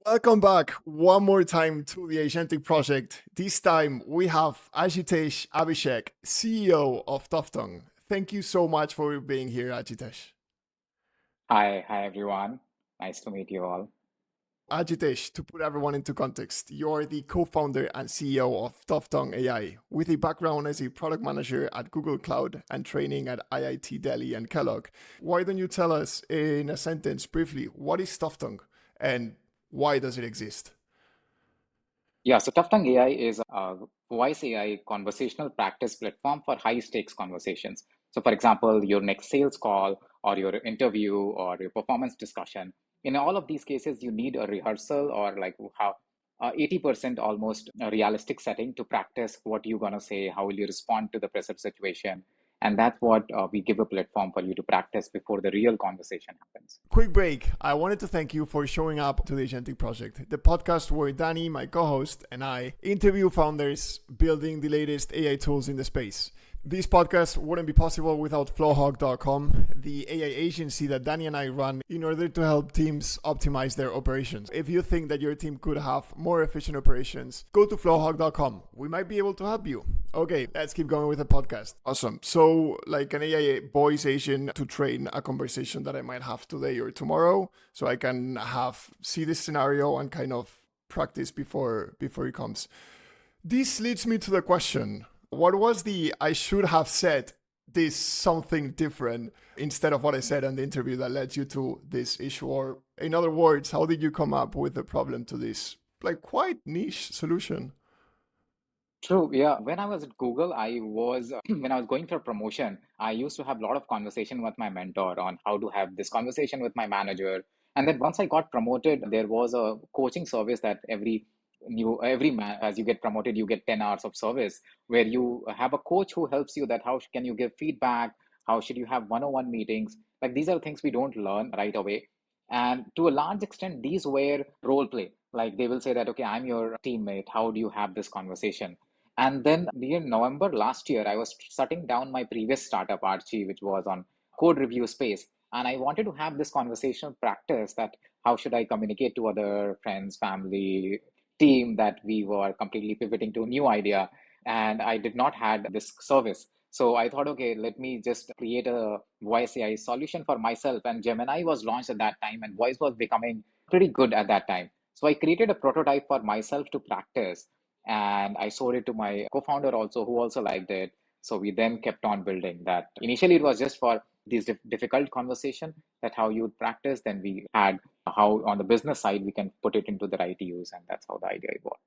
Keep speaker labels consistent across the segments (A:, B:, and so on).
A: Welcome back one more time to the Agentic project. This time we have Ajitesh Abhishek, CEO of Toftung. Thank you so much for being here, Ajitesh.
B: Hi everyone. Nice to meet you all.
A: Ajitesh, to put everyone into context, you're the co-founder and CEO of Toftung AI, with a background as a product manager at Google Cloud and training at IIT Delhi and Kellogg. Why don't you tell us in a sentence briefly, what is Toftung and why does it exist?
B: Yeah, so Toughtong AI is a voice AI conversational practice platform for high stakes conversations. So, for example, your next sales call or your interview or your performance discussion. In all of these cases, you need a rehearsal or like how 80% almost a realistic setting to practice what you're going to say, how will you respond to the present situation. And that's what we give a platform for you to practice before the real conversation happens.
A: Quick break. I wanted to thank you for showing up to the Agentic Project, the podcast where Danny, my co host, and I interview founders building the latest AI tools in the space. This podcast wouldn't be possible without flowhawk.com, the AI agency that Danny and I run in order to help teams optimize their operations. If you think that your team could have more efficient operations, go to flowhawk.com. We might be able to help you. Okay, let's keep going with the podcast. Awesome. So, like an AI voice agent to train a conversation that I might have today or tomorrow, so I can have see this scenario and kind of practice before it comes. This leads me to the question: what was the I should have said this something different instead of what I said in the interview that led you to this issue? Or in other words, how did you come up with the problem to this like quite niche solution?
B: True, yeah. When I was at Google, I was when I was going for promotion, I used to have a lot of conversation with my mentor on how to have this conversation with my manager. And then once I got promoted, there was a coaching service that every man as you get promoted, you get 10 hours of service where you have a coach who helps you that how can you give feedback, how should you have one-on-one meetings. Like these are things we don't learn right away. And to a large extent, these were role play. Like they will say that, okay, I'm your teammate. How do you have this conversation? And then in November last year, I was shutting down my previous startup, Archie, which was on code review space. And I wanted to have this conversational practice that how should I communicate to other friends, family, team that we were completely pivoting to a new idea. And I did not had this service. So I thought, okay, let me just create a voice AI solution for myself. And Gemini was launched at that time, and voice was becoming pretty good at that time. So I created a prototype for myself to practice and I showed it to my co-founder also, who also liked it. So we then kept on building that. Initially, it was just for these difficult conversation that how you would practice. Then we had how on the business side we can put it into the right use, and that's how the idea evolved.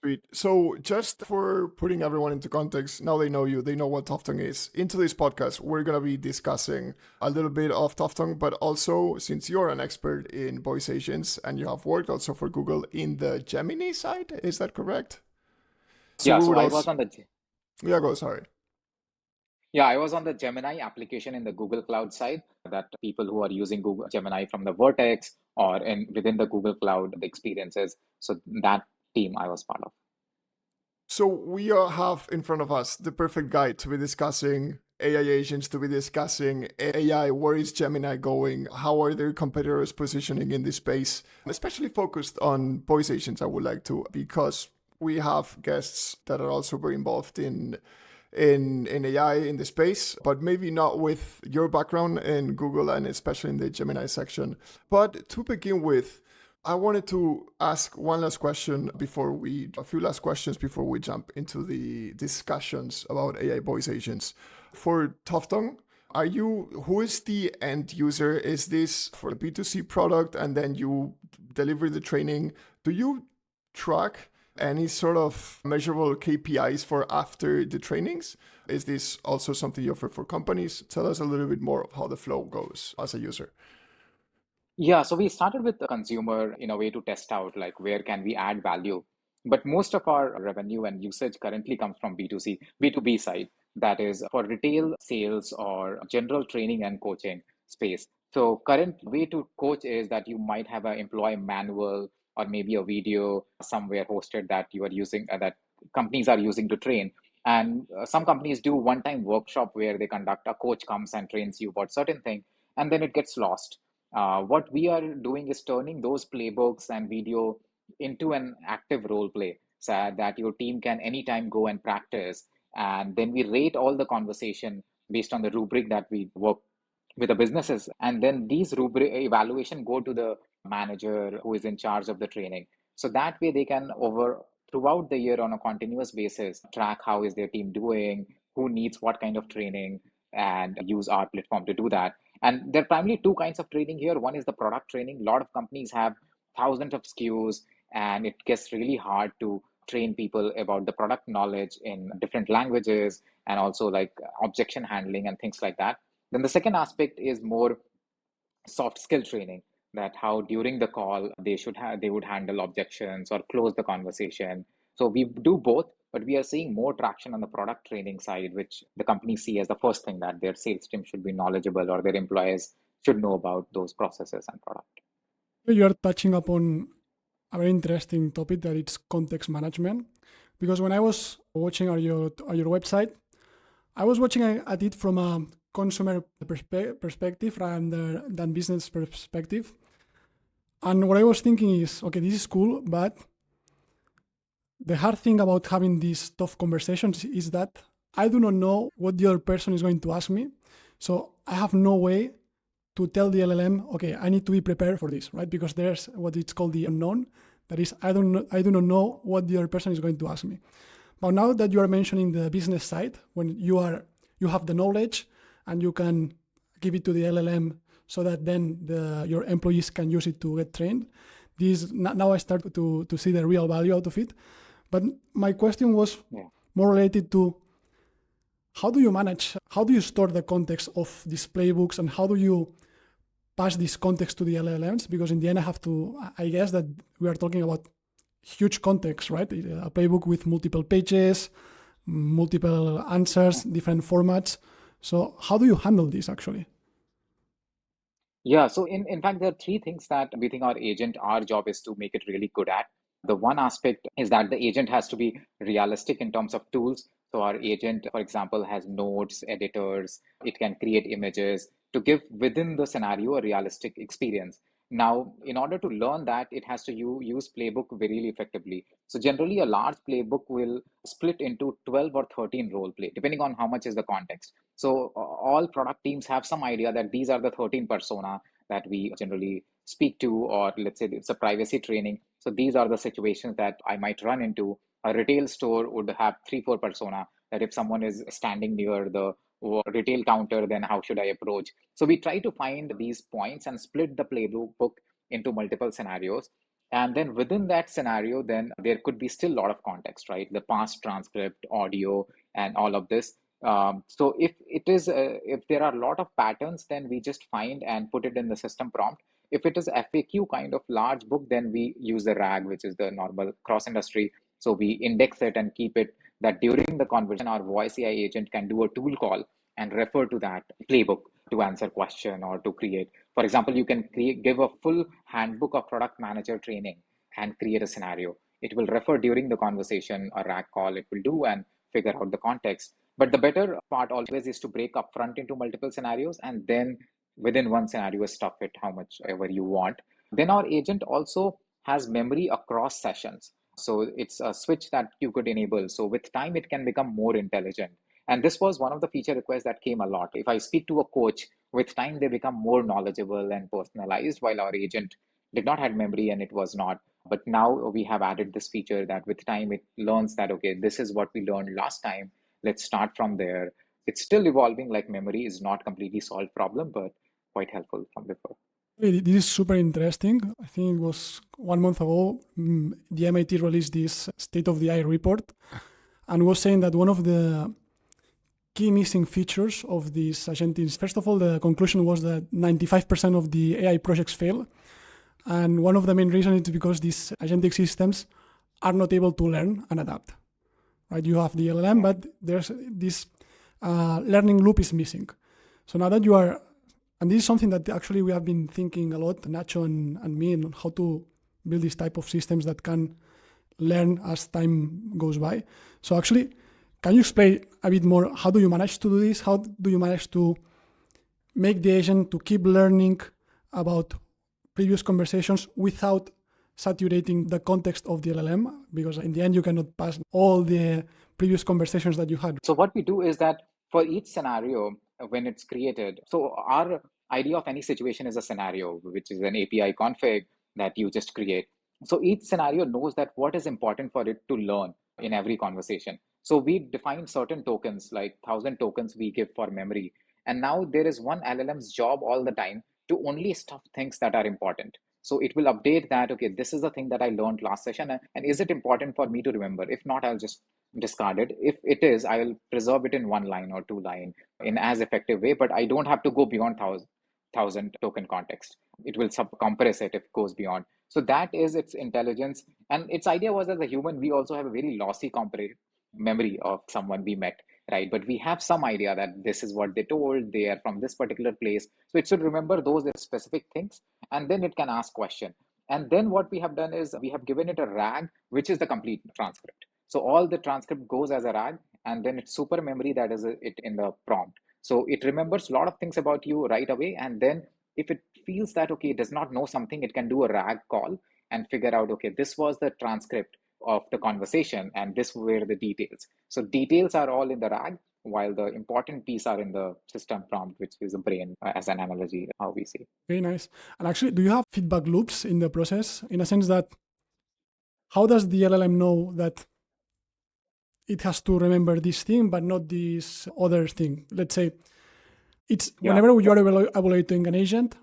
A: Sweet. So, just for putting everyone into context, now they know you, they know what Toftung is. Into this podcast, we're going to be discussing a little bit of Toftung, but also since you're an expert in voice agents and you have worked also for Google in the Gemini side, is that correct? So,
B: Yeah.
A: we
B: So
A: would
B: I was
A: also,
B: on the
A: yeah, go, sorry.
B: yeah I was on the Gemini application in the Google Cloud side. That people who are using Google Gemini from the Vertex or in within the Google Cloud the experiences. So that team I was part of.
A: So we all have in front of us the perfect guide to be discussing AI agents, to be discussing AI. Where is Gemini going? How are their competitors positioning in this space? Especially focused on voice agents, I would like to, because we have guests that are also very involved in AI in the space, but maybe not with your background in Google and especially in the Gemini section. But to begin with, I wanted to ask a few last questions before we jump into the discussions about AI voice agents. For Toftung, who is the end user? Is this for a B2C product and then you deliver the training? Do you track any sort of measurable KPIs for after the trainings? Is this also something you offer for companies? Tell us a little bit more of how the flow goes as a user.
B: Yeah, so we started with the consumer in a way to test out like where can we add value. But most of our revenue and usage currently comes from B2C, B2B side, that is for retail sales or general training and coaching space. So current way to coach is that you might have an employee manual or maybe a video somewhere hosted that you are using that companies are using to train. And some companies do one-time workshop where they conduct a coach comes and trains you about certain thing, and then it gets lost What we are doing is turning those playbooks and video into an active role play so that your team can anytime go and practice. And then we rate all the conversation based on the rubric that we work with the businesses. And then these rubric evaluation go to the manager who is in charge of the training. So that way they can over throughout the year on a continuous basis track how is their team doing, who needs what kind of training, and use our platform to do that. And there are primarily two kinds of training here. One is the product training. A lot of companies have thousands of SKUs, and it gets really hard to train people about the product knowledge in different languages and also like objection handling and things like that. Then the second aspect is more soft skill training, that how during the call they would handle objections or close the conversation. So we do both, but we are seeing more traction on the product training side, which the companies see as the first thing, that their sales team should be knowledgeable or their employees should know about those processes and product.
C: You are touching upon a very interesting topic, that it's context management. Because when I was watching your website, I was watching at it from a consumer perspective rather than business perspective. And what I was thinking is, okay, this is cool, but the hard thing about having these tough conversations is that I do not know what the other person is going to ask me. So I have no way to tell the LLM, okay, I need to be prepared for this, right? Because there's what it's called the unknown. That is, I do not know what the other person is going to ask me. But now that you are mentioning the business side, when you have the knowledge and you can give it to the LLM so that then your employees can use it to get trained, now I start to see the real value out of it. But my question was more related to how do you store the context of these playbooks, and how do you pass this context to the LLMs? Because in the end, I guess that we are talking about huge context, right? A playbook with multiple pages, multiple answers, different formats. So how do you handle this actually?
B: Yeah, so in fact, there are three things that we think our job is to make it really good at. The one aspect is that the agent has to be realistic in terms of tools. So our agent, for example, has notes, editors, it can create images to give within the scenario a realistic experience. Now, in order to learn that, it has to use playbook very effectively. So generally, a large playbook will split into 12 or 13 role play, depending on how much is the context. So all product teams have some idea that these are the 13 persona that we generally speak to, or let's say it's a privacy training. So these are the situations that I might run into. A retail store would have 3, 4 persona, that if someone is standing near the retail counter, then how should I approach? So we try to find these points and split the playbook into multiple scenarios. And then within that scenario, then there could be still a lot of context, right? The past transcript, audio, and all of this. So if there are a lot of patterns, then we just find and put it in the system prompt. If it is FAQ kind of large book, then we use the RAG, which is the normal cross industry. So we index it and keep it that during the conversation, our voice AI agent can do a tool call and refer to that playbook to answer question or to create. For example, you can give a full handbook of product manager training and create a scenario. It will refer during the conversation, a RAG call it will do and figure out the context. But the better part always is to break up front into multiple scenarios, and then within one scenario, stuff it how much ever you want. Then our agent also has memory across sessions. So it's a switch that you could enable. So with time, it can become more intelligent. And this was one of the feature requests that came a lot. If I speak to a coach, with time, they become more knowledgeable and personalized, while our agent did not have memory and it was not. But now we have added this feature that with time, it learns that, okay, this is what we learned last time. Let's start from there. It's still evolving, like memory is not completely solved problem, but quite helpful from before.
C: This is super interesting. I think it was 1 month ago, the MIT released this state of the art report and was saying that one of the key missing features of these agents, first of all, the conclusion was that 95% of the AI projects fail. And one of the main reasons is because these agentic systems are not able to learn and adapt. Right? You have the LLM, but there's this learning loop is missing. So now that you are, and this is something that actually we have been thinking a lot, Nacho and me, on how to build this type of systems that can learn as time goes by. So actually, can you explain a bit more, how do you manage to do this? How do you manage to make the agent to keep learning about previous conversations without saturating the context of the LLM, because in the end you cannot pass all the previous conversations that you had.
B: So what we do is that for each scenario, when it's created, so our idea of any situation is a scenario, which is an API config that you just create. So each scenario knows that what is important for it to learn in every conversation. So we define certain tokens, like 1,000 tokens we give for memory. And now there is one LLM's job all the time to only stuff things that are important. So it will update that, okay, this is the thing that I learned last session, and is it important for me to remember? If not, I'll just discard it. If it is, I will preserve it in 1 line or 2 line in as effective way, but I don't have to go beyond 1,000 token context. It will compress it if it goes beyond. So that is its intelligence. And its idea was, as a human, we also have a very lossy memory of someone we met, right? But we have some idea that this is what they told, they are from this particular place. So it should remember those specific things, and then it can ask question. And then what we have done is we have given it a RAG, which is the complete transcript. So all the transcript goes as a RAG, and then it's super memory that is it in the prompt. So it remembers a lot of things about you right away. And then if it feels that, okay, it does not know something, it can do a RAG call and figure out, okay, this was the transcript of the conversation and this were the details. So details are all in the RAG, while the important piece are in the system prompt, which is a brain, as an analogy, how we see.
C: Very nice. And actually, do you have feedback loops in the process, in a sense that how does the LLM know that it has to remember this thing but not this other thing? Let's say it's whenever you are evaluating an agent,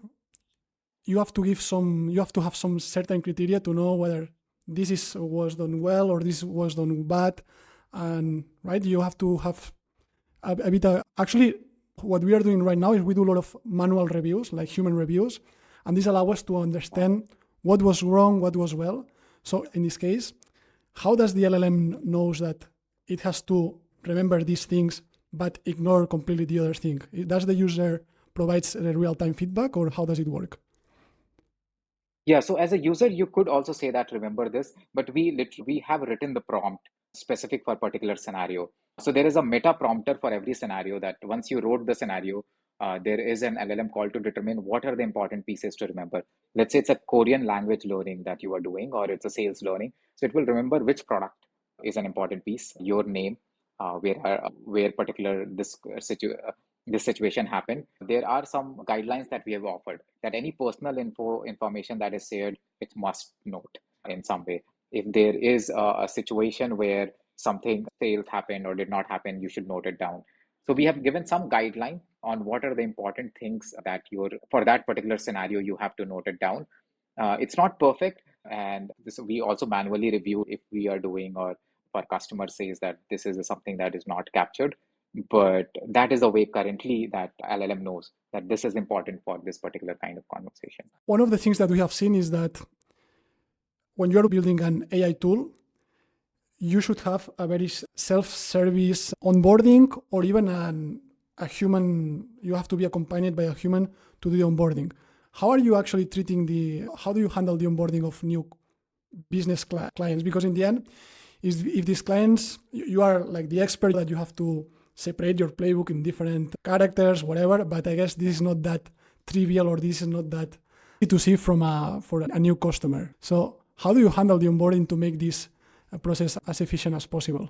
C: you have to have some certain criteria to know whether this was done well or this was done bad, and right, you have to have a bit actually what we are doing right now is we do a lot of manual reviews, like human reviews, and this allows us to understand what was wrong, what was well. So in this case, how does the LLM knows that it has to remember these things but ignore completely the other thing? Does the user provides a real-time feedback, or how does it work?
B: Yeah, so as a user, you could also say that remember this, but we have written the prompt specific for a particular scenario. So there is a meta prompter for every scenario that once you wrote the scenario, there is an LLM call to determine what are the important pieces to remember. Let's say it's a Korean language learning that you are doing, or it's a sales learning. So it will remember which product is an important piece, your name, where particular this situation happened. There are some guidelines that we have offered that any personal information that is shared, it must note in some way. If there is a situation where something sales happened or did not happen, you should note it down. So we have given some guideline on what are the important things that for that particular scenario, you have to note it down. It's not perfect, and we also manually review if we are doing, or if our customer says that this is something that is not captured. But that is the way currently that LLM knows that this is important for this particular kind of conversation.
C: One of the things that we have seen is that when you're building an AI tool, you should have a very self-service onboarding, or even a human, you have to be accompanied by a human to do the onboarding. How are you actually how do you handle the onboarding of new business clients? Because in the end, if these clients, you are like the expert that you have to separate your playbook in different characters, whatever, but I guess this is not that trivial, or this is not that easy to see for a new customer. So how do you handle the onboarding to make this process as efficient as possible?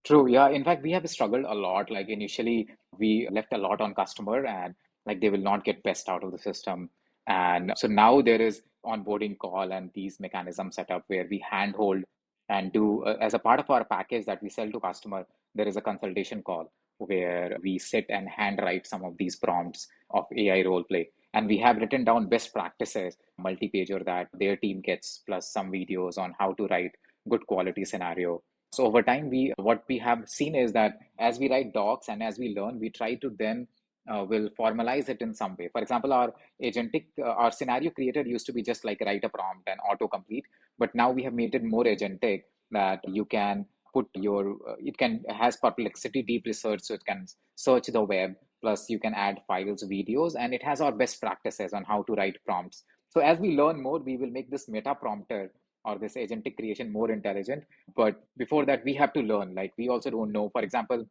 B: True. Yeah. In fact, we have struggled a lot. Like initially, we left a lot on customer, and like they will not get best out of the system. And so now there is onboarding call and these mechanisms set up where we handhold and do as a part of our package that we sell to customer. There is a consultation call where we sit and handwrite some of these prompts of AI role play. And we have written down best practices, multi-pager that their team gets, plus some videos on how to write good quality scenario. So over time, what we have seen is that as we write docs and as we learn, we try to then will formalize it in some way. For example, our scenario creator used to be just like write a prompt and autocomplete, but now we have made it more agentic, that you can put has perplexity deep research, so it can search the web, plus you can add files, videos, and it has our best practices on how to write prompts. So as we learn more, we will make this meta prompter or this agentic creation more intelligent. But before that, we have to learn. Like we also don't know. For example,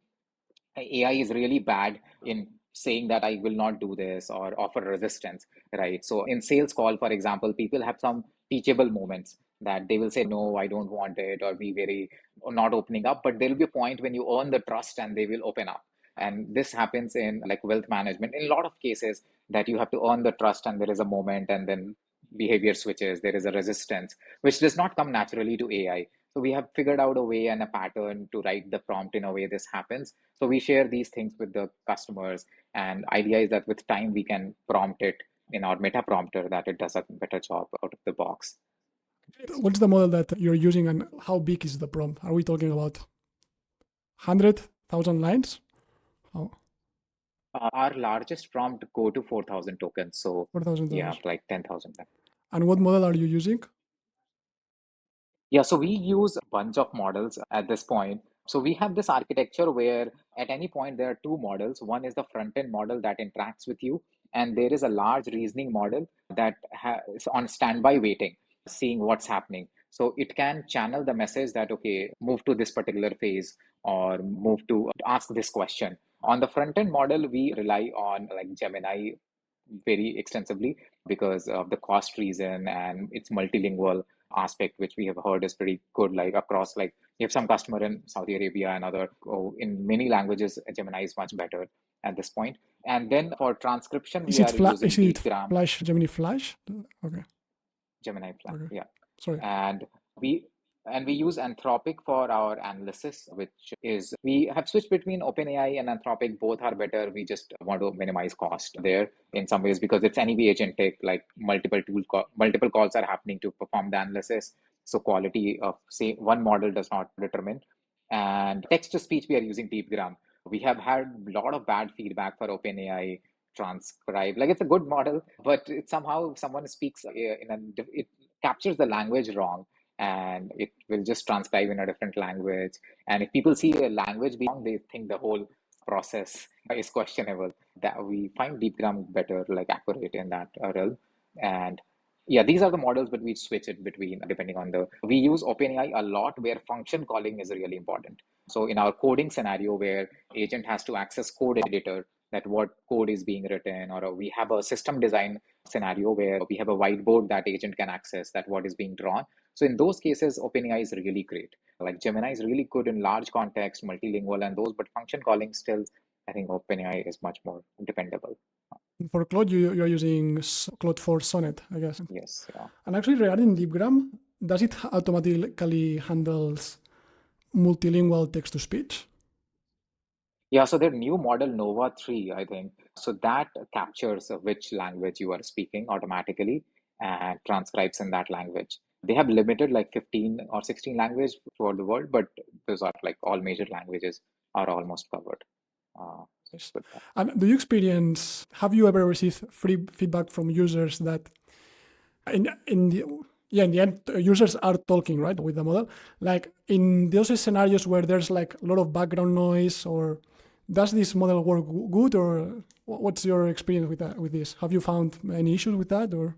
B: AI is really bad in saying that I will not do this or offer resistance, right? So in sales call, for example, people have some teachable moments that they will say, no, I don't want it, or be very not opening up. But there'll be a point when you earn the trust and they will open up. And this happens in like wealth management in a lot of cases, that you have to earn the trust and there is a moment and then behavior switches, there is a resistance, which does not come naturally to AI. So we have figured out a way and a pattern to write the prompt in a way this happens. So we share these things with the customers, and idea is that with time we can prompt it in our meta prompter that it does a better job out of the box.
C: What's the model that you're using, and how big is the prompt? Are we talking about 100,000 lines? Oh,
B: Our largest prompt go to 4,000 tokens. So
C: 4,000
B: yeah,
C: tokens.
B: like 10,000.
C: And what model are you using?
B: Yeah, so we use a bunch of models at this point. So we have this architecture where at any point there are two models. One is the front end model that interacts with you, and there is a large reasoning model that is on standby waiting, seeing what's happening. So it can channel the message that, okay, move to this particular phase or move to ask this question. On the front end model, we rely on like Gemini very extensively because of the cost reason, and it's multilingual aspect, which we have heard is pretty good, like across, like you have some customer in Saudi Arabia and other, in many languages, Gemini is much better at this point. And then for transcription,
C: Is
B: we
C: it
B: are using
C: is it
B: DeepGram.
C: Flash, Gemini Flash? Okay.
B: Gemini Flash,
C: Okay.
B: yeah.
C: Sorry.
B: And we use Anthropic for our analysis, which is, we have switched between OpenAI and Anthropic. Both are better. We just want to minimize cost there in some ways because it's anyway agentic, like multiple calls are happening to perform the analysis. So quality of, say, one model does not determine. And text to speech, we are using DeepGram. We have had a lot of bad feedback for OpenAI transcribe. Like it's a good model, but it somehow someone speaks it captures the language wrong, and it will just transcribe in a different language. And if people see a language being wrong, they think the whole process is questionable. That we find DeepGram better, like accurate in that realm. And yeah, these are the models, but we switch it between depending on the. We use OpenAI a lot where function calling is really important. So in our coding scenario where agent has to access code editor, that what code is being written, or we have a system design scenario where we have a whiteboard that agent can access that what is being drawn. So in those cases, OpenAI is really great. Like Gemini is really good in large context, multilingual and those, but function calling still, I think OpenAI is much more dependable.
C: For Claude, you're using Claude for Sonnet, I guess.
B: Yes. Yeah.
C: And actually, regarding DeepGram, does it automatically handles multilingual text to speech?
B: Yeah, so their new model Nova 3, I think, so that captures which language you are speaking automatically and transcribes in that language. They have limited like 15 or 16 languages throughout the world, but those are like all major languages are almost covered.
C: Yes.
B: With that.
C: And do you experience, have you ever received free feedback from users that in the end, users are talking, right, with the model? Like in those scenarios where there's like a lot of background noise, or does this model work good, or what's your experience with that, with this? Have you found any issues with that, or?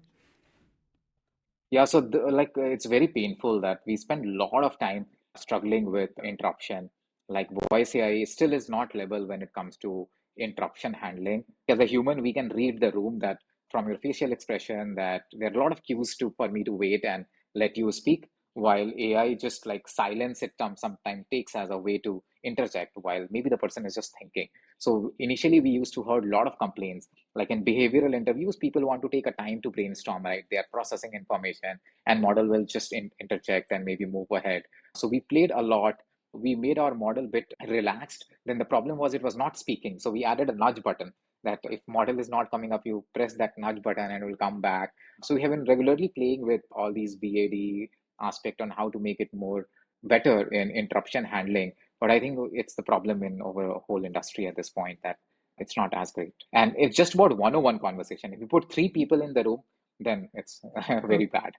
B: Yeah, so it's very painful that we spend a lot of time struggling with interruption. Like voice AI still is not level when it comes to interruption handling. As a human, we can read the room that from your facial expression that there are a lot of cues to for me to wait and let you speak, while AI just like silence it sometimes takes as a way to interject while maybe the person is just thinking. So initially we used to heard a lot of complaints like in behavioral interviews, people want to take a time to brainstorm, right? They are processing information and model will just interject and maybe move ahead. So we played a lot. We made our model bit relaxed. Then the problem was it was not speaking. So we added a nudge button that if model is not coming up, you press that nudge button and it will come back. So we have been regularly playing with all these BAD aspect on how to make it more better in interruption handling. But I think it's the problem in over a whole industry at this point that it's not as great. And it's just about one-on-one conversation. If you put three people in the room, then it's very bad.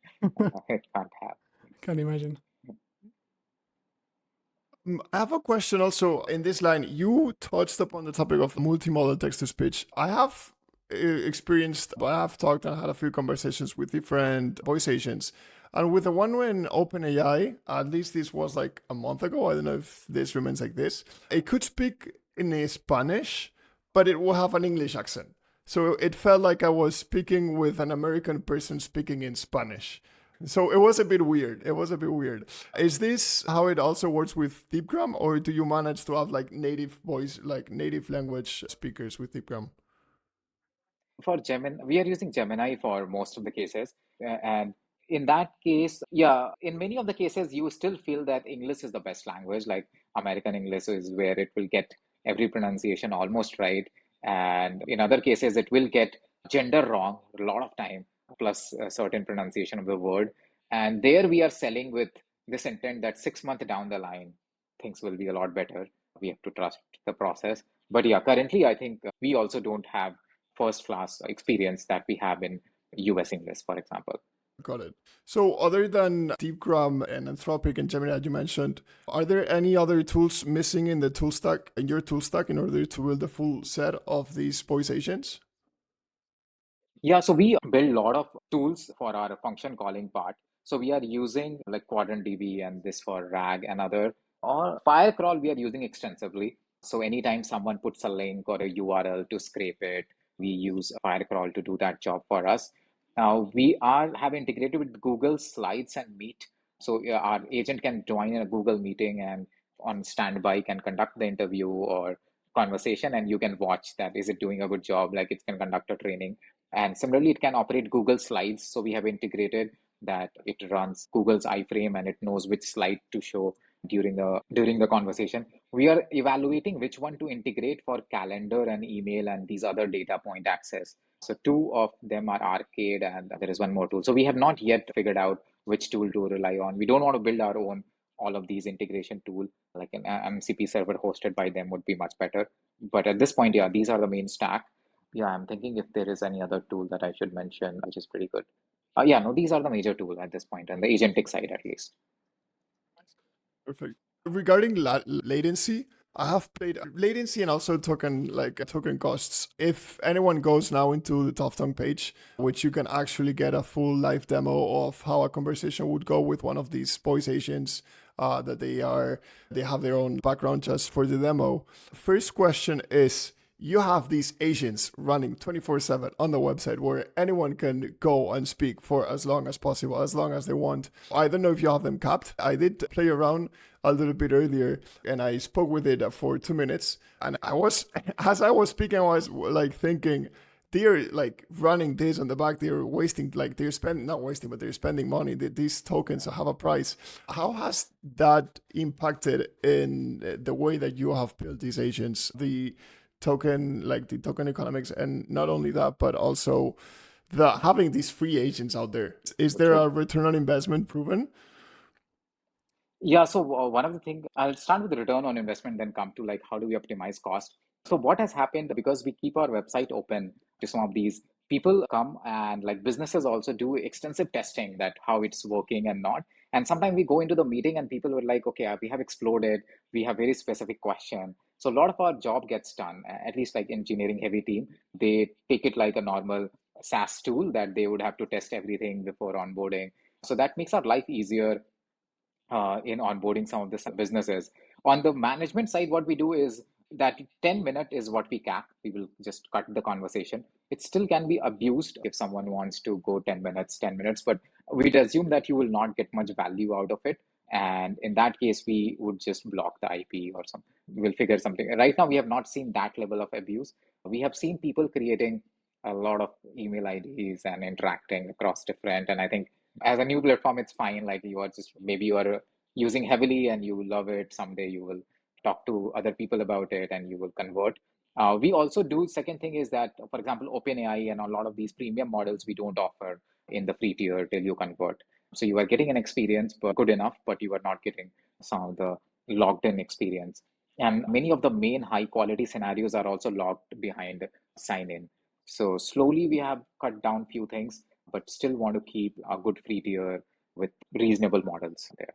B: It can't have.
C: Can imagine.
A: I have a question also in this line. You touched upon the topic of multimodal text to speech. I have experienced, I have talked and had a few conversations with different voice agents. And with the one in OpenAI, at least this was like a month ago, I don't know if this remains like this, it could speak in Spanish, but it will have an English accent. So it felt like I was speaking with an American person speaking in Spanish. So it was a bit weird. It was a bit weird. Is this how it also works with Deepgram, or do you manage to have like native voice, like native language speakers with Deepgram?
B: For Gemini, we are using Gemini for most of the cases. And in that case, yeah, in many of the cases, you still feel that English is the best language. Like American English is where it will get every pronunciation almost right. And in other cases, it will get gender wrong a lot of time, plus a certain pronunciation of the word. And there we are selling with this intent that 6 months down the line, things will be a lot better. We have to trust the process. But yeah, currently, I think we also don't have first class experience that we have in US English, for example.
A: Got it. So other than Deepgram and Anthropic and Gemini that you mentioned, are there any other tools missing in the tool stack, in your tool stack, in order to build the full set of these voice agents?
B: Yeah, so we build a lot of tools for our function calling part. So we are using like Quadrant DB and this for RAG and other, or Firecrawl we are using extensively. So anytime someone puts a link or a URL to scrape it, we use Firecrawl to do that job for us. Now we have integrated with Google Slides and Meet. So our agent can join in a Google meeting and on standby can conduct the interview or conversation, and you can watch that is it doing a good job, like it can conduct a training. And similarly, it can operate Google Slides. So we have integrated that it runs Google's iframe and it knows which slide to show during the conversation. We are evaluating which one to integrate for calendar and email and these other data point access. So two of them are Arcade and there is one more tool. So we have not yet figured out which tool to rely on. We don't want to build our own all of these integration tool, like an MCP server hosted by them would be much better. But at this point, yeah, these are the main stack. Yeah, I'm thinking if there is any other tool that I should mention, which is pretty good. Yeah, no, these are the major tool at this point, and the agentic side at least.
A: Perfect. Regarding latency, I have played latency and also token costs. If anyone goes now into the Toftung page, which you can actually get a full live demo of how a conversation would go with one of these voice agents, that they have their own background just for the demo. First question is, you have these agents running 24/7 on the website where anyone can go and speak for as long as possible, as long as they want. I don't know if you have them capped. I did play around a little bit earlier and I spoke with it for 2 minutes. And as I was speaking, I was like thinking, they're like running this on the back. They're wasting, like they're spending, not wasting, but they're spending money. These tokens have a price. How has that impacted in the way that you have built these agents? The token economics, and not only that, but also having these free agents out there. Is there a return on investment proven?
B: Yeah, so one of the things, I'll start with the return on investment, then come to like how do we optimize cost. So what has happened, because we keep our website open to some of these, people come and like businesses also do extensive testing that how it's working and not. And sometimes we go into the meeting and people were like, okay, we have exploded, we have very specific question. So a lot of our job gets done, at least like engineering heavy team, they take it like a normal SaaS tool that they would have to test everything before onboarding. So that makes our life easier in onboarding some of the businesses. On the management side, what we do is that 10-minute is what we cap. We will just cut the conversation. It still can be abused if someone wants to go 10 minutes, but we'd assume that you will not get much value out of it. And in that case, we would just block the IP or something. We'll figure something. Right now, we have not seen that level of abuse. We have seen people creating a lot of email IDs and interacting across different. And I think as a new platform, it's fine. Like you are just, maybe you are using heavily and you love it. Someday you will talk to other people about it and you will convert. We also do, second thing is that, for example, OpenAI and a lot of these premium models we don't offer in the free tier till you convert. So you are getting an experience, but good enough, but you are not getting some of the logged in experience. And many of the main high quality scenarios are also logged behind sign in. So slowly we have cut down few things, but still want to keep a good free tier with reasonable models there.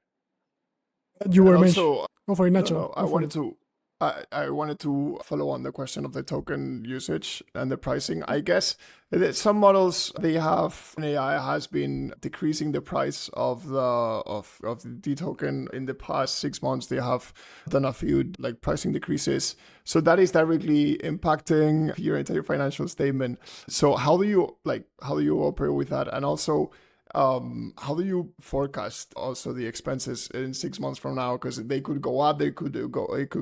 C: You
A: And
C: were mentioning.
A: also,
C: Go for it,
A: no,
C: Nacho.
A: no, I
C: Go for
A: wanted
C: it.
A: to. I wanted to follow on the question of the token usage and the pricing. I guess that some models they have AI has been decreasing the price of the token in the past 6 months. They have done a few like pricing decreases, so that is directly impacting your entire financial statement. So how do you operate with that, and also how do you forecast also the expenses in 6 months from now? Because they could go up, it could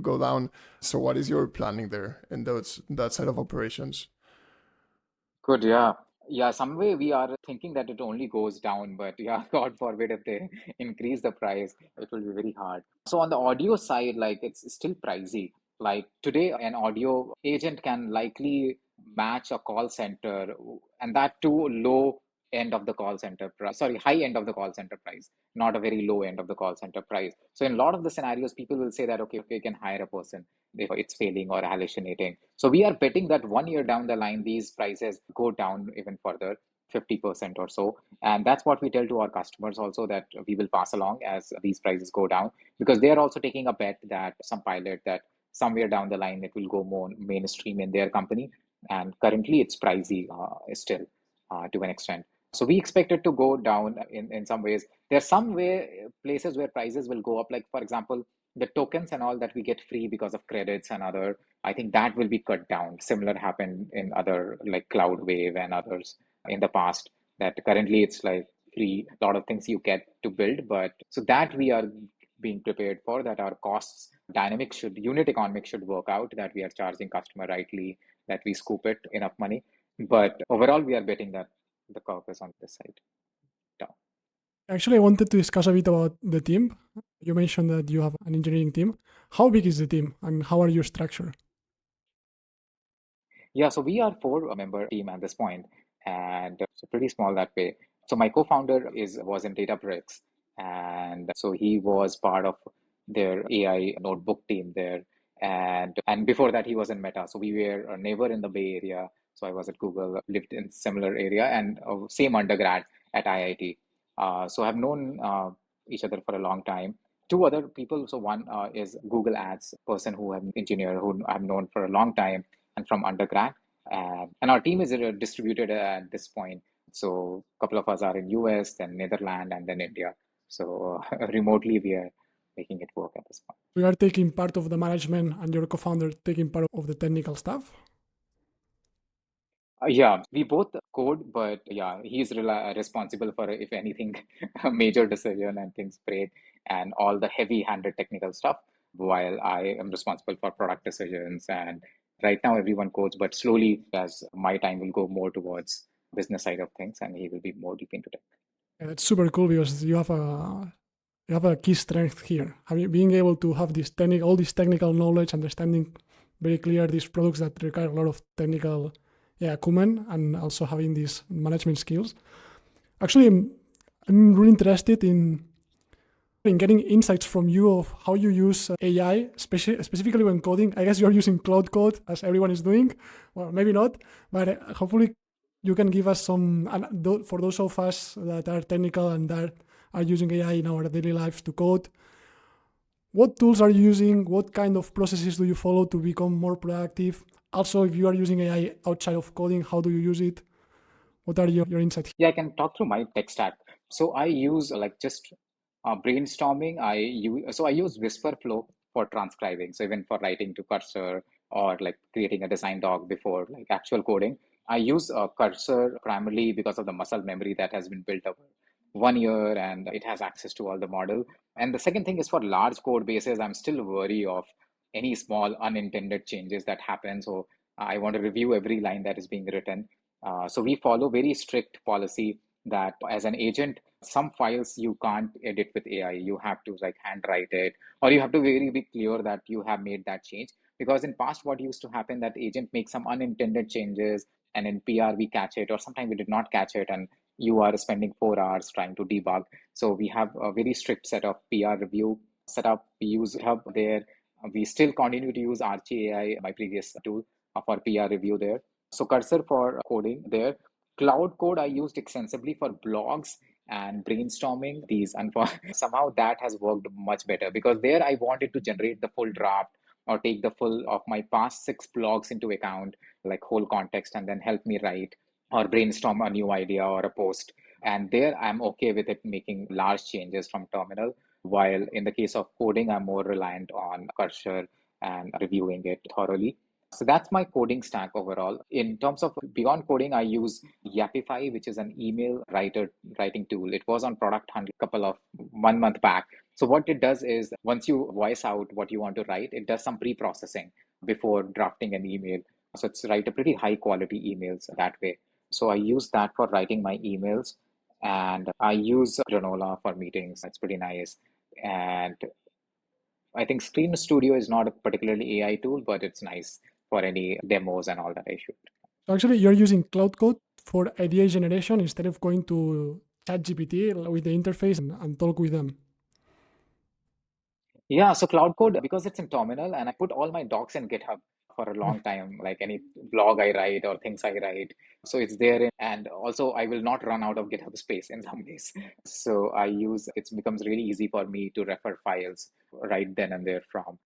A: go down. So what is your planning there in that side of operations?
B: Good, yeah. Yeah, some way we are thinking that it only goes down, but yeah, God forbid if they increase the price, it will be very hard. So on the audio side, like it's still pricey. Like today, an audio agent can likely match a call center, and that too low end of the call center price. Sorry, high end of the call center price, not a very low end of the call center price. So in a lot of the scenarios, people will say that okay, we can hire a person if it's failing or hallucinating. So we are betting that 1 year down the line, these prices go down even further, 50% or so. And that's what we tell to our customers also, that we will pass along as these prices go down, because they're also taking a bet that some pilot that somewhere down the line it will go more mainstream in their company. And currently it's pricey still to an extent. So we expect it to go down in some ways. There are some places where prices will go up, like for example, the tokens and all that we get free because of credits and other, I think that will be cut down. Similar happened in other like Cloud Wave and others in the past, that currently it's like free, a lot of things you get to build. But so that we are being prepared for, that our costs dynamics should, unit economics should work out, that we are charging customer rightly, that we scoop it enough money. But overall, we are betting that the curve is on this side down.
C: Actually, I wanted to discuss a bit about the team. You mentioned that you have an engineering team. How big is the team and how are you structured?
B: Yeah, so we are four-member team at this point, and so pretty small that way. So my co-founder is was in Databricks, and so he was part of their AI notebook team there. And before that, he was in Meta. So we were a neighbor in the Bay Area. So I was at Google, lived in similar area, and same undergrad at IIT. So I've known each other for a long time. Two other people. So one is Google Ads person who I'm engineer who I've known for a long time and from undergrad. And our team is distributed at this point. So a couple of us are in US, then Netherlands, and then India. So remotely we are making it work at this point.
C: We are taking part of the management and your co-founder taking part of the technical stuff.
B: Yeah, we both code, but yeah, he's responsible for if anything, a major decision and things break and all the heavy-handed technical stuff, while I am responsible for product decisions. And right now, everyone codes, but slowly, as my time will go more towards business side of things, and he will be more deep into tech.
C: And it's super cool because you have a key strength here. Being able to have all this technical knowledge, understanding very clear these products that require a lot of technical acumen, and also having these management skills. Actually, I'm really interested in getting insights from you of how you use AI, specifically when coding. I guess you're using Cloud Code, as everyone is doing. Well, maybe not, but hopefully you can give us some, for those of us that are technical and that are using AI in our daily lives to code. What tools are you using? What kind of processes do you follow to become more productive? Also, if you are using AI outside of coding, how do you use it? What are your insights?
B: Yeah, I can talk through my tech stack. So I use like just brainstorming. I use Whisperflow for transcribing. So even for writing to Cursor or like creating a design doc before like actual coding, I use Cursor primarily because of the muscle memory that has been built over 1 year, and it has access to all the model. And the second thing is for large code bases, I'm still wary of any small unintended changes that happen. So I want to review every line that is being written. So we follow very strict policy that as an agent, some files you can't edit with AI. You have to like handwrite it, or you have to very be clear that you have made that change. Because in past, what used to happen that agent makes some unintended changes, and in PR we catch it, or sometimes we did not catch it, and you are spending 4 hours trying to debug. So we have a very strict set of PR review setup. We use Hub there. We still continue to use Archie AI, my previous tool, for PR review there. So Cursor for coding there. Cloud Code I used extensively for blogs and brainstorming these, and for somehow that has worked much better, because there I wanted to generate the full draft or take the full of my past 6 blogs into account, like whole context, and then help me write or brainstorm a new idea or a post. And there I'm okay with it making large changes from terminal. While in the case of coding, I'm more reliant on cursor and reviewing it thoroughly. So that's my coding stack overall. In terms of beyond coding, I use Yapify, which is an email writing tool. It was on Product Hunt a couple of 1 month back. So what it does is once you voice out what you want to write, it does some pre-processing before drafting an email. So it's write a pretty high quality emails that way. So I use that for writing my emails, and I use Granola for meetings. It's pretty nice. And I think Screen Studio is not a particularly AI tool, but it's nice for any demos and all that I shoot.
C: So actually, you're using Cloud Code for idea generation instead of going to ChatGPT with the interface and talk with them.
B: Yeah, so Cloud Code, because it's in terminal, and I put all my docs in GitHub for a long time, like any blog I write or things I write. So it's there, and also I will not run out of GitHub space in some ways. So it becomes really easy for me to refer files right then and there from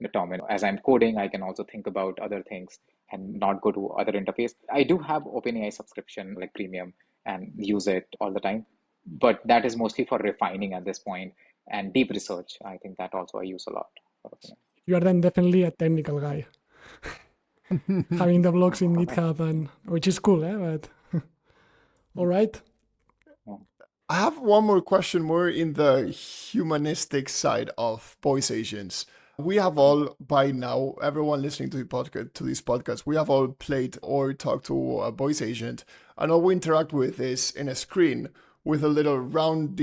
B: the terminal. As I'm coding, I can also think about other things and not go to other interface. I do have OpenAI subscription, like premium, and use it all the time, but that is mostly for refining at this point and deep research. I think that also I use a lot.
C: You are then definitely a technical guy, having the blogs in GitHub, and which is cool, But all right.
A: I have one more question, more in the humanistic side of voice agents. We have all, by now, everyone listening to this podcast, we have all played or talked to a voice agent, and all we interact with is in a screen with a little round,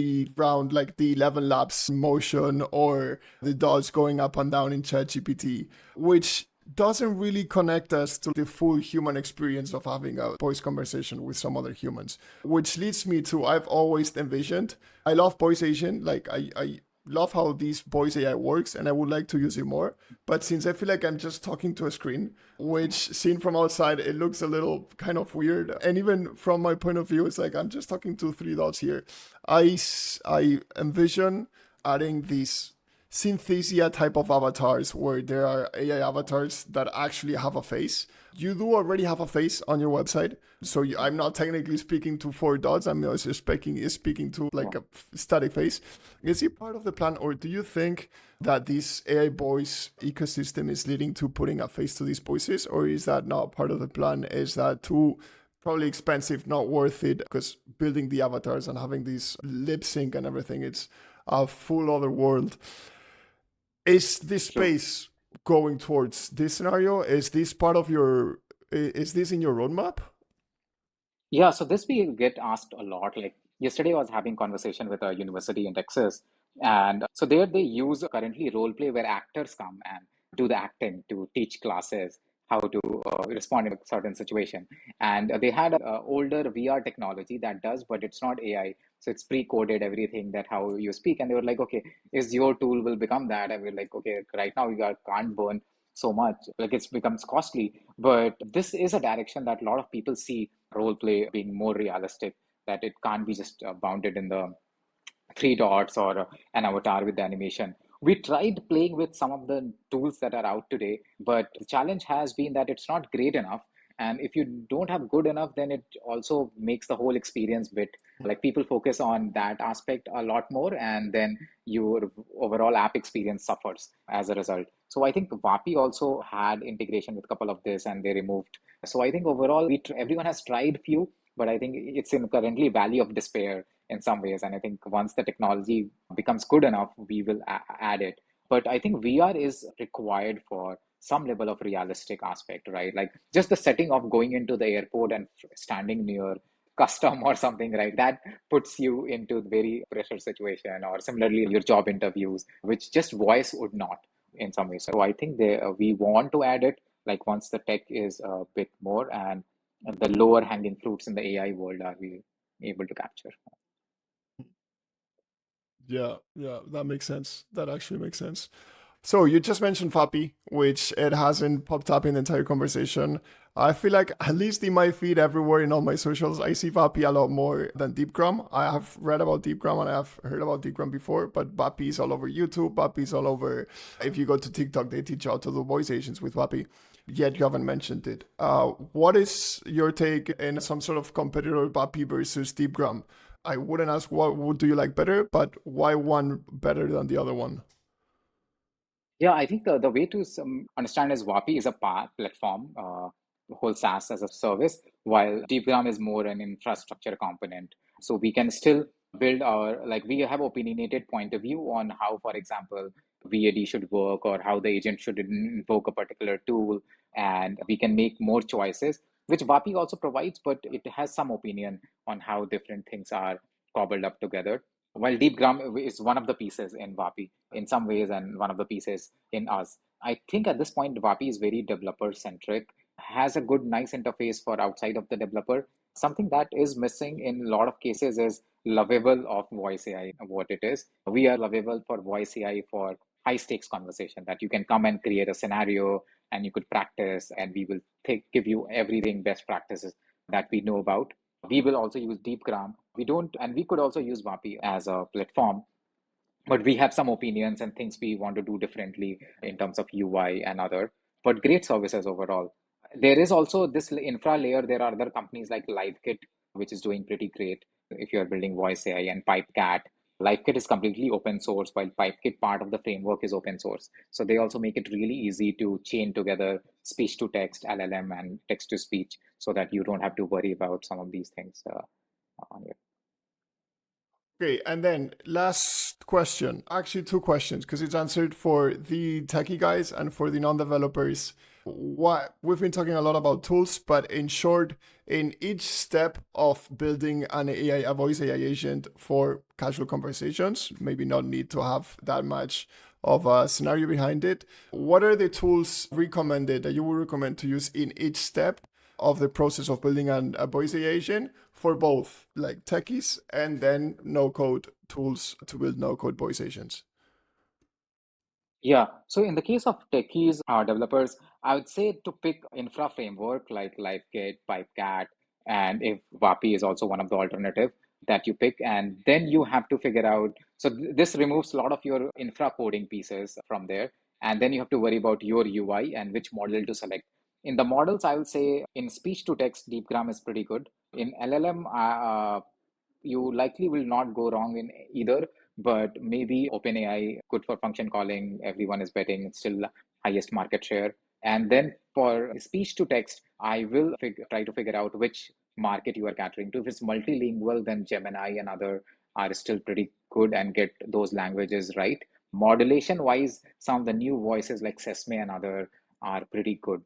A: like the 11 labs motion or the dots going up and down in ChatGPT, which doesn't really connect us to the full human experience of having a voice conversation with some other humans. Which leads me to, I've always envisioned, I love voice agent, like I love how this voice AI works, and I would like to use it more. But since I feel like I'm just talking to a screen, which seen from outside, it looks a little kind of weird. And even from my point of view, it's like I'm just talking to 3 dots here. I envision adding these synthesia type of avatars where there are AI avatars that actually have a face. You do already have a face on your website, so I'm not technically speaking to 4 dots. I'm also speaking to like a static face. Is it part of the plan, or do you think that this AI voice ecosystem is leading to putting a face to these voices, or is that not part of the plan? Is that too probably expensive, not worth it? Because building the avatars and having these lip sync and everything, it's a full other world. Is this space going towards this scenario? Is this part of your, is this in your roadmap?
B: Yeah, so this we get asked a lot. Like yesterday, I was having conversation with a university in Texas, and so there they use currently role play where actors come and do the acting to teach classes how to respond in a certain situation. And they had a older VR technology that does, but it's not AI. So it's pre-coded everything that how you speak. And they were like, okay, is your tool will become that? And we're like, okay, right now can't burn so much, like it's becomes costly. But this is a direction that a lot of people see role play being more realistic, that it can't be just bounded in the 3 dots or an avatar with the animation. We tried playing with some of the tools that are out today, but the challenge has been that it's not great enough. And if you don't have good enough, then it also makes the whole experience bit like people focus on that aspect a lot more, and then your overall app experience suffers as a result. So I think Vapi also had integration with a couple of this, and they removed. So I think overall, everyone has tried few, but I think it's in currently valley of despair in some ways. And I think once the technology becomes good enough, we will add it. But I think VR is required for some level of realistic aspect, right? Like just the setting of going into the airport and standing near custom or something, right? That puts you into very pressure situation, or similarly your job interviews, which just voice would not in some ways. So I think we want to add it, like once the tech is a bit more, and the lower hanging fruits in the AI world are we able to capture.
A: Yeah, that makes sense. That actually makes sense. So you just mentioned Fappy, which it hasn't popped up in the entire conversation. I feel like at least in my feed everywhere in all my socials, I see Vapi a lot more than DeepGram. I have read about DeepGram and I have heard about DeepGram before, but Vapi is all over YouTube. Vapi is all over. If you go to TikTok, they teach you how to do voice agents with Vapi. Yet you haven't mentioned it. What is your take in some sort of competitor Vapi versus DeepGram? I wouldn't ask what do you like better, but why one better than the other one?
B: Yeah, I think the way to understand is WAPI is a platform, whole SaaS as a service, while DeepGram is more an infrastructure component. So we can still build our, like, we have opinionated point of view on how, for example, VAD should work or how the agent should invoke a particular tool, and we can make more choices, which WAPI also provides, but it has some opinion on how different things are cobbled up together. While DeepGram is one of the pieces in WAPI in some ways and one of the pieces in us. I think at this point, WAPI is very developer centric, has a good, nice interface for outside of the developer. Something that is missing in a lot of cases is lovable of voice AI, what it is. We are lovable for voice AI for high stakes conversation that you can come and create a scenario and you could practice, and we will give you everything best practices that we know about. We will also use DeepGram. We don't, and we could also use WAPI as a platform, but we have some opinions and things we want to do differently in terms of UI and other, but great services overall. There is also this infra layer. There are other companies like LiveKit, which is doing pretty great if you're building voice AI, and PipeCat. LiveKit is completely open source, while PipeKit part of the framework is open source. So they also make it really easy to chain together speech to text, LLM, and text to speech so that you don't have to worry about some of these things on your.
A: Okay, and then last question, actually two questions, because it's answered for the techie guys and for the non-developers. What we've been talking a lot about tools, but in short, in each step of building an AI, a voice AI agent for casual conversations, maybe not need to have that much of a scenario behind it. What are the tools recommended that you would recommend to use in each step of the process of building a voice AI agent for both like techies and then no code tools to build no code voice agents?
B: Yeah, so in the case of techies, developers, I would say to pick infra framework like LiveKit, PipeCat, and if WAPI is also one of the alternative that you pick, and then you have to figure out. So this removes a lot of your infra coding pieces from there, and then you have to worry about your UI and which model to select. In the models, I would say in speech to text, DeepGram is pretty good. In LLM, you likely will not go wrong in either, but maybe OpenAI, good for function calling. Everyone is betting it's still highest market share. And then for speech to text, I will try to figure out which market you are catering to. If it's multilingual, then Gemini and other are still pretty good and get those languages right. Modulation wise, some of the new voices like Sesame and other are pretty good.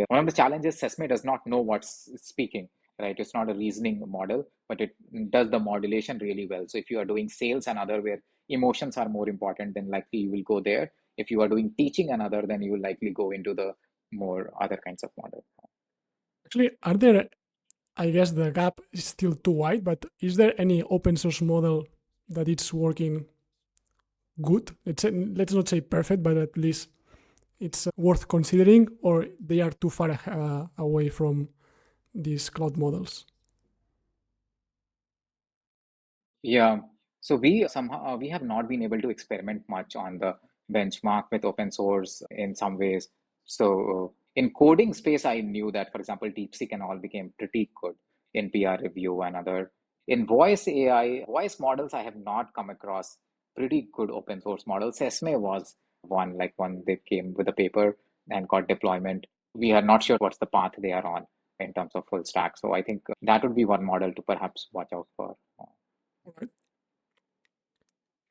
B: One of the challenges, Sesame does not know what's speaking, right? It's not a reasoning model, but it does the modulation really well. So if you are doing sales and other where emotions are more important, then likely you will go there. If you are doing teaching and other, then you will likely go into the more other kinds of model.
C: Actually, are there, I guess the gap is still too wide, but is there any open source model that it's working good? Let's not say perfect, but at least it's worth considering, or they are too far away from these cloud models?
B: Yeah. So we somehow we have not been able to experiment much on the benchmark with open source in some ways. So in coding space, I knew that, for example, DeepSeek and all became pretty good in PR review and other. In voice AI, voice models, I have not come across pretty good open source models. Sesame was one, like one they came with a paper and got deployment. We are not sure what's the path they are on in terms of full stack. So I think that would be one model to perhaps watch out for.
C: All right.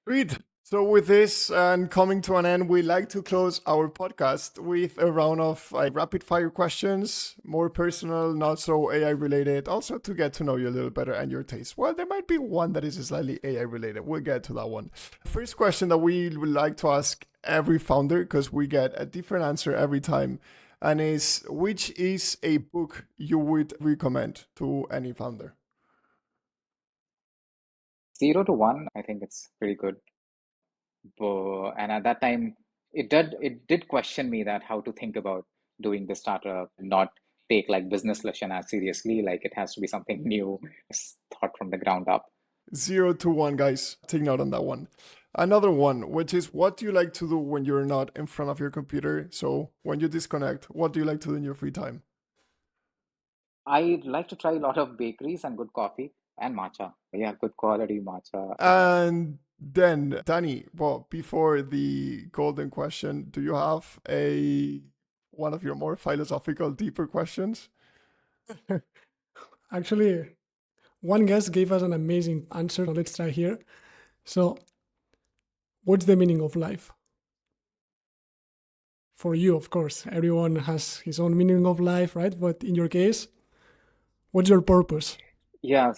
A: Great. So with this and coming to an end, we like to close our podcast with a round of rapid fire questions, more personal, not so AI related, also to get to know you a little better and your taste. Well, there might be one that is slightly AI related. We'll get to that one. First question that we would like to ask every founder, because we get a different answer every time, and is which is a book you would recommend to any founder?
B: 0 to 1, I think it's pretty good. And at that time, it did question me that how to think about doing the startup, not take like business lesson as seriously, like it has to be something new, thought from the ground up.
A: 0 to 1, guys. Take note on that one. Another one, which is what do you like to do when you're not in front of your computer? So when you disconnect, what do you like to do in your free time?
B: I like to try a lot of bakeries and good coffee and matcha. Yeah, good quality matcha.
A: And then, Danny, well, before the golden question, do you have a one of your more philosophical, deeper questions?
C: Actually, one guest gave us an amazing answer. Let's try here. So, what's the meaning of life? For you, of course, everyone has his own meaning of life, right? But in your case, what's your purpose?
B: Yeah,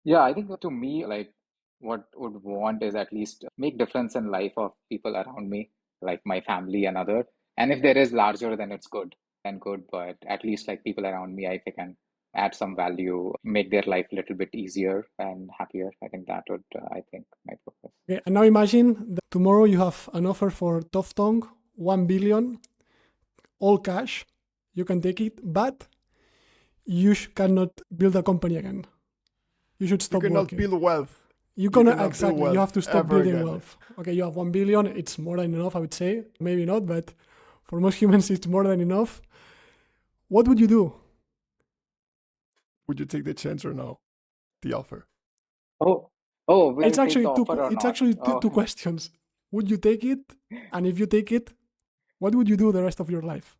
B: yeah, I think to me, like what would want is at least make difference in life of people around me, like my family and other. And if there is larger, then it's good, then good. But at least like people around me, if I can add some value, make their life a little bit easier and happier. I think that would, I think, my purpose.
C: Okay, and now imagine that tomorrow you have an offer for Tough Tongue, 1 billion, all cash. You can take it, but you cannot build a company again. You should
A: You
C: stop
A: cannot
C: working.
A: build wealth.
C: You
A: cannot
C: cannot
A: build
C: exactly. You
A: wealth
C: have to stop
A: ever
C: building
A: again.
C: wealth. Okay, you have 1 billion. It's more than enough, I would say. Maybe not, but for most humans, it's more than enough. What would you do?
A: Would you take the chance or no? The offer.
B: Oh, oh, will
C: It's
B: I take
C: actually
B: the
C: two.
B: offer or
C: It's
B: not?
C: actually
B: Oh,
C: two questions. Would you take it? And if you take it, what would you do the rest of your life?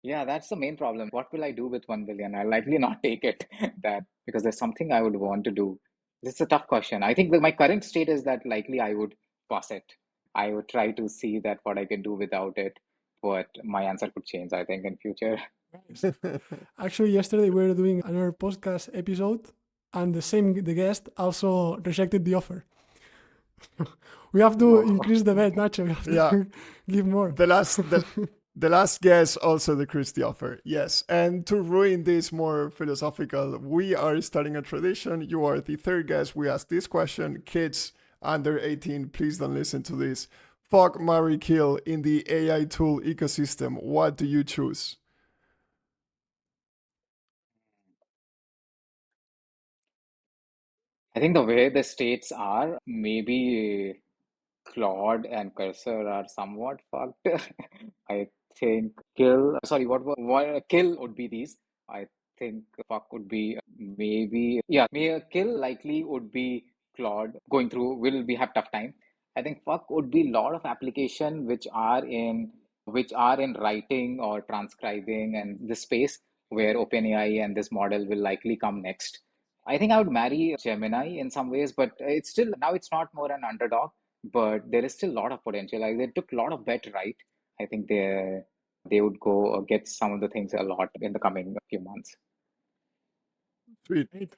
B: yeah, that's the main problem. What will I do with 1 billion? I'll likely not take it that because there's something I would want to do. It's a tough question. I think that my current state is that likely I would pass it. I would try to see that what I can do without it, but my answer could change, I think, in future.
C: Nice. Actually, yesterday we were doing another podcast episode, and the guest also rejected the offer. We have to increase the bet, Nacho. We have to
A: Yeah.
C: give more.
A: The last guess also decreased the offer. Yes. And to ruin this more philosophical, we are starting a tradition. You are the third guest. We ask this question. Kids under 18, please don't listen to this. Fuck, marry, kill in the AI tool ecosystem. What do you choose?
B: I think the way the states are, maybe Claude and Cursor are somewhat fucked. I think kill would be these. I think fuck would be maybe, yeah, kill likely would be Claude going through, will be have tough time. I think fuck would be lot of application which are in writing or transcribing and this space where OpenAI and this model will likely come next. I think I would marry Gemini in some ways, but it's still now it's not more an underdog, but there is still a lot of potential. Like they took a lot of bet right. I think they would go get some of the things a lot in the coming few months.
A: Sweet.
C: Great.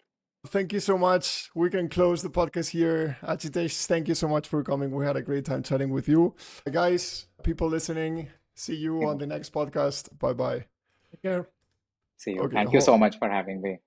A: Thank you so much. We can close the podcast here. Ajitesh, thank you so much for coming. We had a great time chatting with you. Guys, people listening, see you on the next podcast. Bye bye.
C: Take care.
B: See you.
A: Okay,
B: Thank you so much for having me.